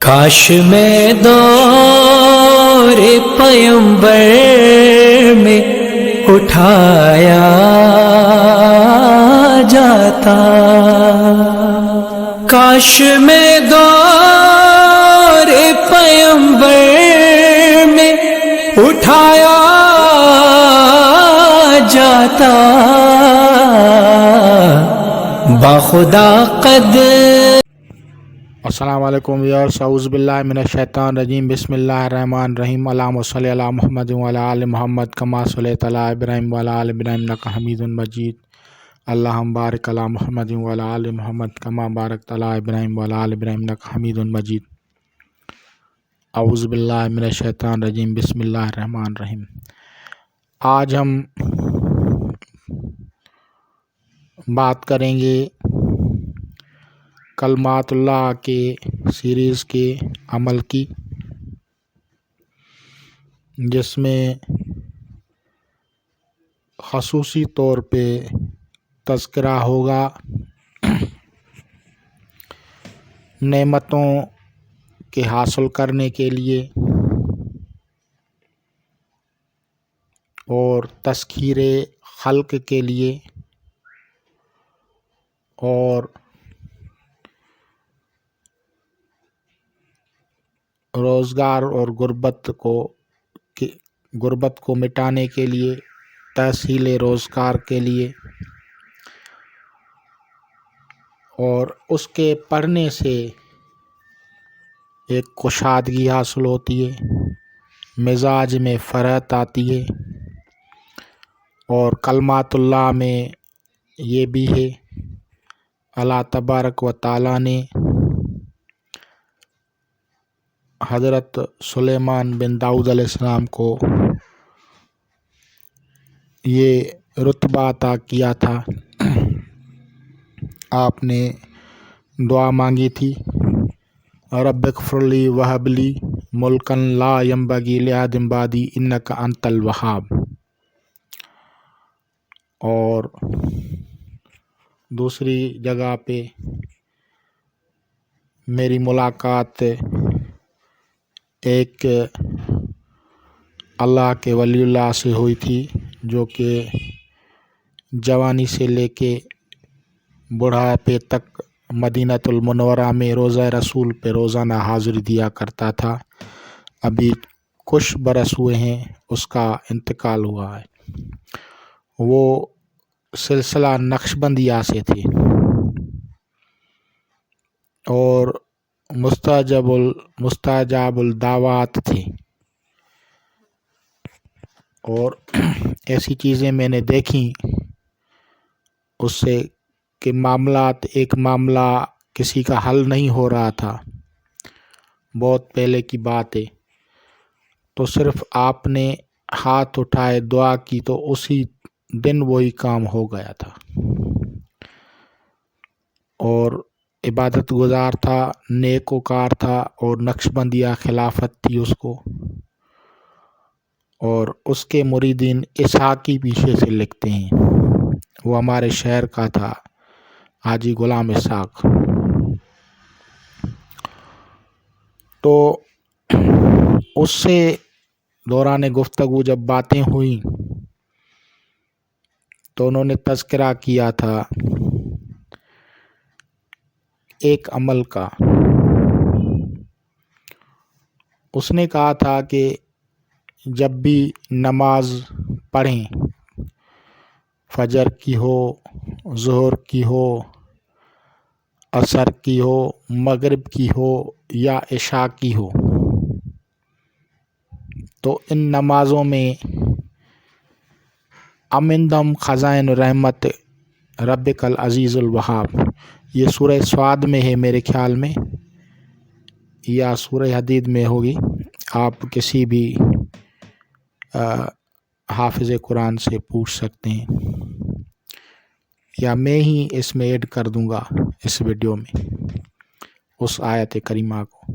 کاش میں دور پیمبر میں اٹھایا جاتا، کاش میں دور پیمبر میں اٹھایا جاتا، باخدا قد۔ السلام علیکم ویورس، اعوذ باللہ من الشیطان الرجیم، بسم اللہ الرحمن الرحیم۔ اللہم صلی علی محمد وعلی آل محمد کما صلیت علی ابراہیم وعلی آل ابراہیم انک حمید مجید۔ اللہم بارک علی محمد وعلی آل محمد کما بارکت علی ابراہیم وعلی آل ابراہیم انک حمید مجید۔ اعوذ باللہ من الشیطان الرجیم، بسم اللہ الرحمن الرحیم۔ آج ہم بات کریں گے کلمات اللہ کے سیریز کے عمل کی، جس میں خصوصی طور پہ تذکرہ ہوگا نعمتوں کے حاصل کرنے کے لیے اور تذکیر خلق کے لیے، اور روزگار اور غربت کو مٹانے کے لیے، تحصیل روزگار کے لیے، اور اس کے پڑھنے سے ایک کشادگی حاصل ہوتی ہے، مزاج میں فرحت آتی ہے۔ اور کلمات اللہ میں یہ بھی ہے، اللہ تبارک و تعالیٰ نے حضرت سلیمان بن داؤد علیہ السلام کو یہ رتبہ عطا کیا تھا۔ آپ نے دعا مانگی تھی، رب اغفر لی وہب لی ملکا لا ینبغی لأحد بعدی انک انت الوہاب۔ اور دوسری جگہ پہ میری ملاقات ایک اللہ کے ولی اللہ سے ہوئی تھی، جو کہ جوانی سے لے کے بڑھاپے تک مدینہ المنورہ میں روضہ رسول پہ روزانہ حاضری دیا کرتا تھا۔ ابھی کچھ برس ہوئے ہیں اس کا انتقال ہوا ہے۔ وہ سلسلہ نقشبندیہ سے تھے اور مستجاب الدعوات تھے، اور ایسی چیزیں میں نے دیکھیں اس سے کہ ایک معاملہ کسی کا حل نہیں ہو رہا تھا، بہت پہلے کی بات ہے، تو صرف آپ نے ہاتھ اٹھائے دعا کی تو اسی دن وہی کام ہو گیا تھا، اور عبادت گزار تھا، نیک وکار تھا، اور نقشبندیہ خلافت تھی اس کو۔ اور اس کے مریدین اسحاقی پیچھے سے لکھتے ہیں، وہ ہمارے شہر کا تھا، حاجی غلام اسحاق۔ تو اس سے دوران گفتگو جب باتیں ہوئیں تو انہوں نے تذکرہ کیا تھا ایک عمل کا۔ اس نے کہا تھا کہ جب بھی نماز پڑھیں، فجر کی ہو، ظہر کی ہو، عصر کی ہو، مغرب کی ہو یا عشاء کی ہو، تو ان نمازوں میں امندم خزائن رحمت ربک العزیز الوہاب، یہ سورہ سعد میں ہے میرے خیال میں، یا سورہ حدید میں ہوگی، آپ کسی بھی حافظ قرآن سے پوچھ سکتے ہیں، یا میں ہی اس میں ایڈ کر دوں گا اس ویڈیو میں اس آیت کریمہ کو۔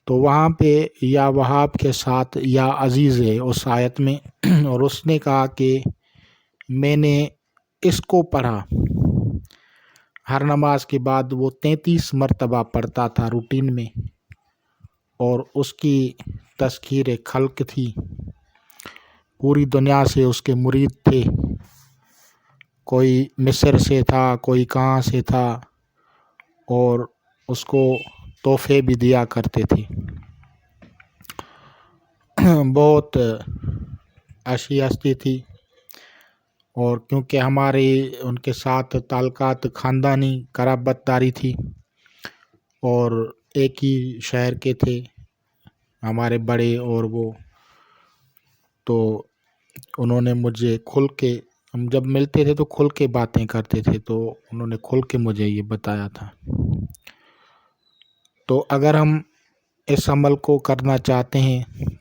تو وہاں پہ یا وہاب کے ساتھ یا عزیز ہے اس آیت میں، اور اس نے کہا کہ میں نے اس کو پڑھا، ہر نماز کے بعد وہ 33 مرتبہ پڑھتا تھا روٹین میں، اور اس کی تذکیر خلق تھی، پوری دنیا سے اس کے مرید تھے، کوئی مصر سے تھا، کوئی کہاں سے تھا، اور اس کو تحفے بھی دیا کرتے تھے۔ بہت اچھی ہستی تھی، اور کیونکہ ہمارے ان کے ساتھ تعلقات خاندانی قرابت داری تھی اور ایک ہی شہر کے تھے ہمارے بڑے اور وہ، تو انہوں نے مجھے کھل کے، ہم جب ملتے تھے تو کھل کے باتیں کرتے تھے، تو انہوں نے کھل کے مجھے یہ بتایا تھا۔ تو اگر ہم اس عمل کو کرنا چاہتے ہیں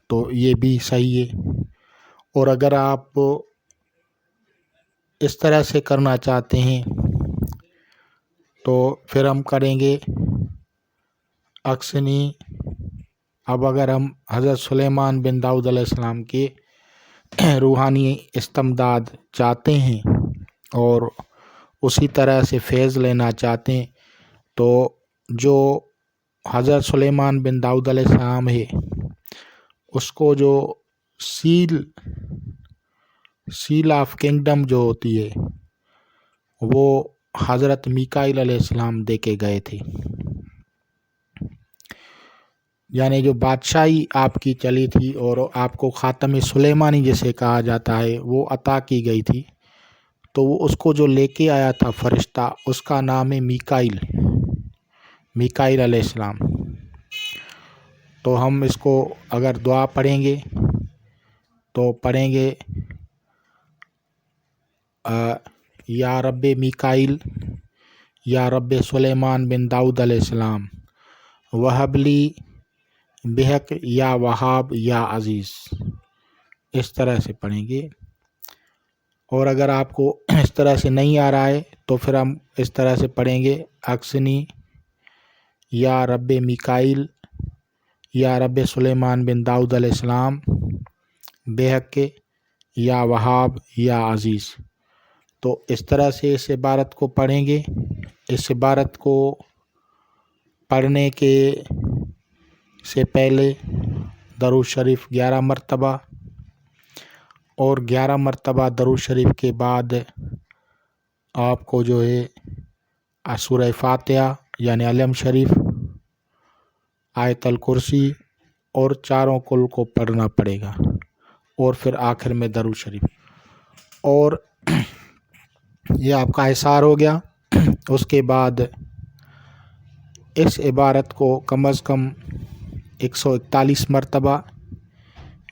تو یہ بھی صحیح ہے، اور اگر آپ اس طرح سے کرنا چاہتے ہیں تو پھر ہم کریں گے اکثنی۔ اب اگر ہم حضرت سلیمان بن داؤد علیہ السلام کے روحانی استمداد چاہتے ہیں اور اسی طرح سے فیض لینا چاہتے ہیں، تو جو حضرت سلیمان بن داؤد علیہ السلام ہے، اس کو جو سیل آف کنگڈم جو ہوتی ہے وہ حضرت میکائیل علیہ السلام دے کے گئے تھے، یعنی جو بادشاہی آپ کی چلی تھی اور آپ کو خاتم سلیمانی جسے کہا جاتا ہے وہ عطا کی گئی تھی، تو وہ اس کو جو لے کے آیا تھا فرشتہ، اس کا نام ہے میکائیل علیہ السلام۔ تو ہم اس کو اگر دعا پڑھیں گے تو پڑھیں گے یا رب میکائیل یا رب سلیمان بن داؤد علیہ السلام وہب لی بحق یا وہاب یا عزیز، اس طرح سے پڑھیں گے۔ اور اگر آپ کو اس طرح سے نہیں آ رہا ہے تو پھر ہم اس طرح سے پڑھیں گے اکثنی یا رب میکائیل یا رب سلیمان بن داؤد علیہ السلام بحق یا وہاب یا عزیز۔ تو اس طرح سے اس عبارت کو پڑھیں گے۔ اس عبارت کو پڑھنے کے سے پہلے درود شریف 11 مرتبہ، اور 11 مرتبہ درود شریف کے بعد آپ کو جو ہے سورہ فاتحہ یعنی علم شریف، آیت الکرسی اور چاروں کل کو پڑھنا پڑے گا، اور پھر آخر میں درود شریف، اور یہ آپ کا احصار ہو گیا۔ اس کے بعد اس عبارت کو کم از کم 141 مرتبہ،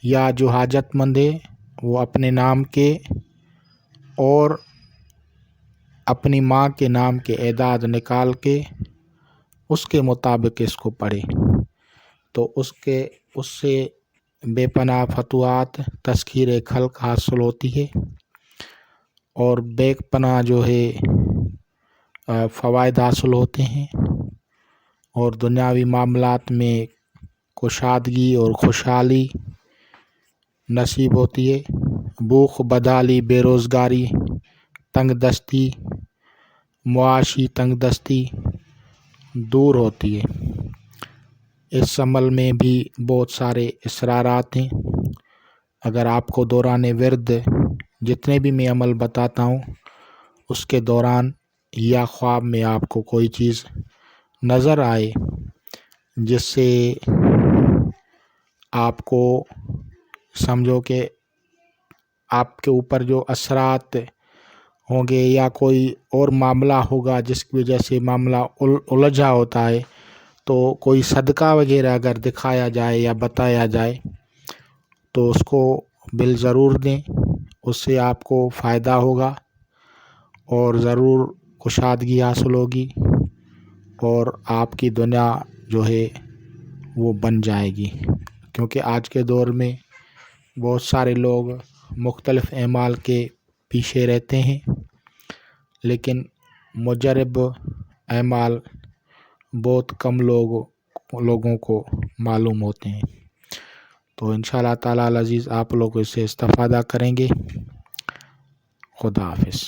یا جو حاجت مند ہے وہ اپنے نام کے اور اپنی ماں کے نام کے اعداد نکال کے اس کے مطابق اس کو پڑھے، تو اس سے بے پناہ فتوحات تذکیر خلق حاصل ہوتی ہے، اور بے پناہ جو ہے فوائد حاصل ہوتے ہیں، اور دنیاوی معاملات میں کشادگی اور خوشحالی نصیب ہوتی ہے، بھوک بدحالی، بے روزگاری، تنگ دستی، معاشی تنگ دستی دور ہوتی ہے۔ اس عمل میں بھی بہت سارے اسرارات ہیں۔ اگر آپ کو دوران ورد جتنے بھی میں عمل بتاتا ہوں اس کے دوران یا خواب میں آپ کو کوئی چیز نظر آئے جس سے آپ کو سمجھو کہ آپ کے اوپر جو اثرات ہوں گے یا کوئی اور معاملہ ہوگا جس کی وجہ سے معاملہ الجھا ہوتا ہے، تو کوئی صدقہ وغیرہ اگر دکھایا جائے یا بتایا جائے تو اس کو بالضرور دیں، اس سے آپ کو فائدہ ہوگا اور ضرور کشادگی حاصل ہوگی، اور آپ کی دنیا جو ہے وہ بن جائے گی۔ کیونکہ آج کے دور میں بہت سارے لوگ مختلف اعمال کے پیچھے رہتے ہیں، لیکن مجرب اعمال بہت کم لوگوں کو معلوم ہوتے ہیں۔ تو انشاءاللہ تعالی العزیز آپ لوگ اس سے استفادہ کریں گے۔ خدا حافظ۔